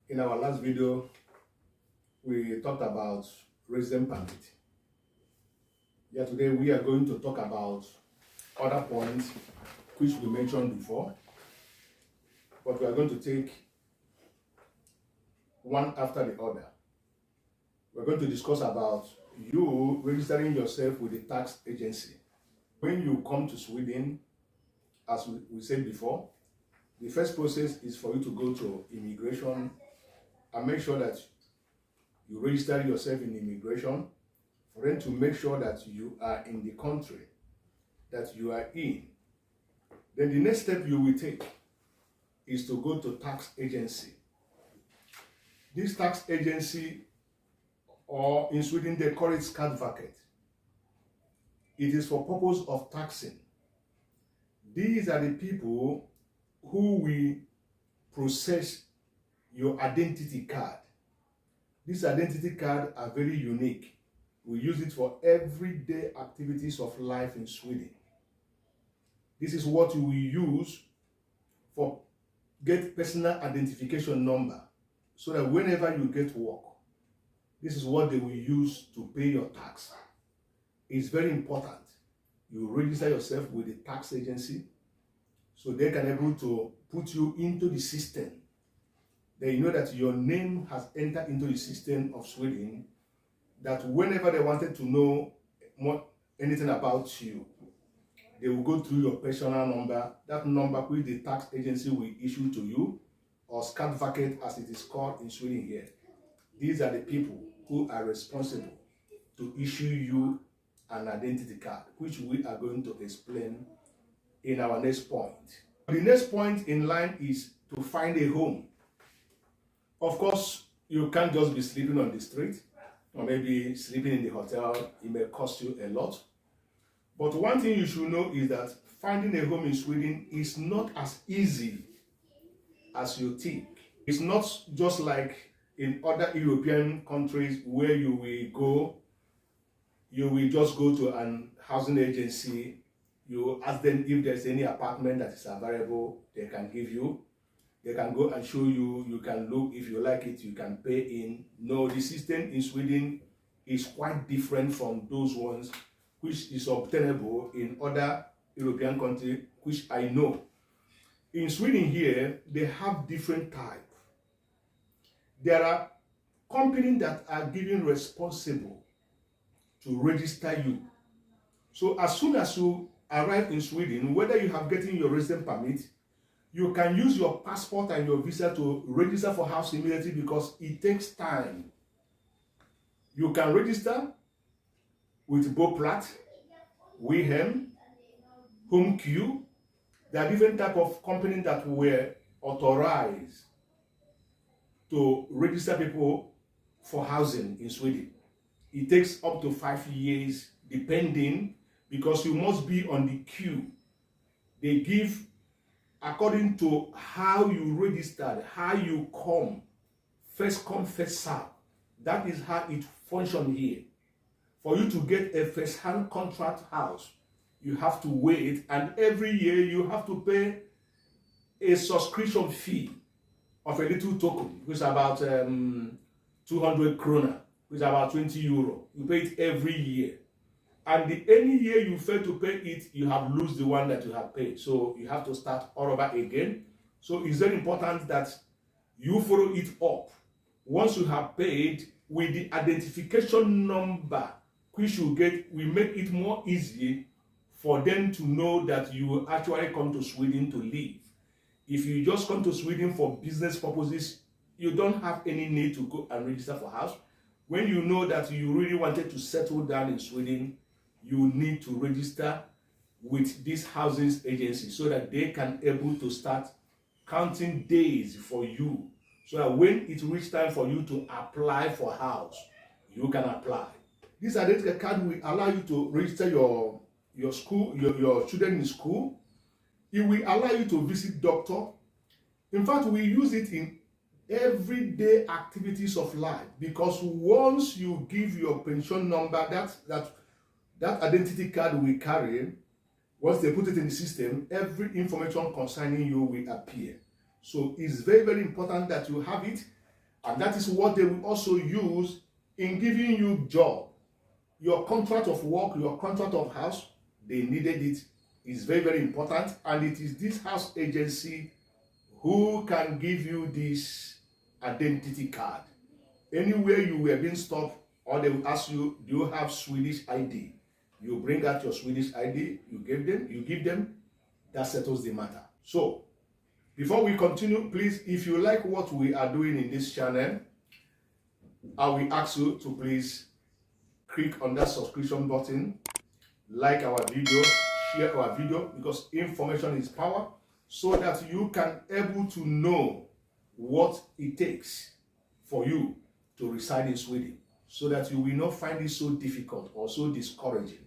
In our last video, we talked about resident permit. Yeah, today we are going to talk about other points which we mentioned before, but we are going to take one after the other. We're going to discuss about you registering yourself with the tax agency. When you come to Sweden, as we said before, the first process is for you to go to immigration and make sure that you register yourself in immigration for them to make sure that you are in the country that you are in. Then the next step you will take is to go to tax agency. This tax agency, or in Sweden they call it Skatteverket. It is for purpose of taxing. These are the people who will process your identity card. These identity cards are very unique. We use it for everyday activities of life in Sweden. This is what we will use for get personal identification number, so that whenever you get work, this is what they will use to pay your tax. It's very important. You register yourself with the tax agency so they can able to put you into the system. They know that your name has entered into the system of Sweden, that whenever they wanted to know anything about you, they will go through your personal number, that number which the tax agency will issue to you, or Skatteverket as it is called in Sweden here. These are the people who are responsible to issue you an identity card, which we are going to explain in our next point. The next point in line is to find a home. Of course, you can't just be sleeping on the street, or maybe sleeping in the hotel. It may cost you a lot. But one thing you should know is that finding a home in Sweden is not as easy as you think. It's not just like in other European countries where you will just go to an housing agency, you ask them if there's any apartment that is available, they can give you. They can go and show you, you can look, if you like it, you can pay in. No, the system in Sweden is quite different from those ones which is obtainable in other European countries, which I know. In Sweden here, they have different types. There are companies that are given responsible to register you. So as soon as you arrive in Sweden, whether you have gotten your resident permit, you can use your passport and your visa to register for house immediately, because it takes time. You can register with Boplat, Wihem, HomeQ. There are different types of companies that were authorized to register people for housing in Sweden. It takes up to 5 years depending, because you must be on the queue. They give according to how you registered, how you first come, first serve. That is how it functions here. For you to get a first-hand contract house, you have to wait, and every year you have to pay a subscription fee of a little token, which is about 200 krona, which is about 20 euro. You pay it every year. And any year you fail to pay it, you have lost the one that you have paid. So you have to start all over again. So it's very important that you follow it up. Once you have paid, with the identification number which you get, we make it more easy for them to know that you actually come to Sweden to live. If you just come to Sweden for business purposes, you don't have any need to go and register for house. When you know that you really wanted to settle down in Sweden, you need to register with this housing agency so that they can able to start counting days for you, so that when it reaches time for you to apply for a house, you can apply. This identity card will allow you to register your children in school. It will allow you to visit doctor. In fact, we use it in everyday activities of life, because once you give your pension number, that identity card we carry, once they put it in the system, every information concerning you will appear. So it's very, very important that you have it. And that is what they will also use in giving you job. Your contract of work, your contract of house, they needed it. It's very, very important. And it is this house agency who can give you this identity card. Anywhere you were being stopped, or they will ask you, do you have Swedish ID? You bring out your Swedish ID, you give them, that settles the matter. So, before we continue, please, if you like what we are doing in this channel, I will ask you to please click on that subscription button, like our video, share our video, because information is power, so that you can able to know what it takes for you to reside in Sweden, so that you will not find it so difficult or so discouraging.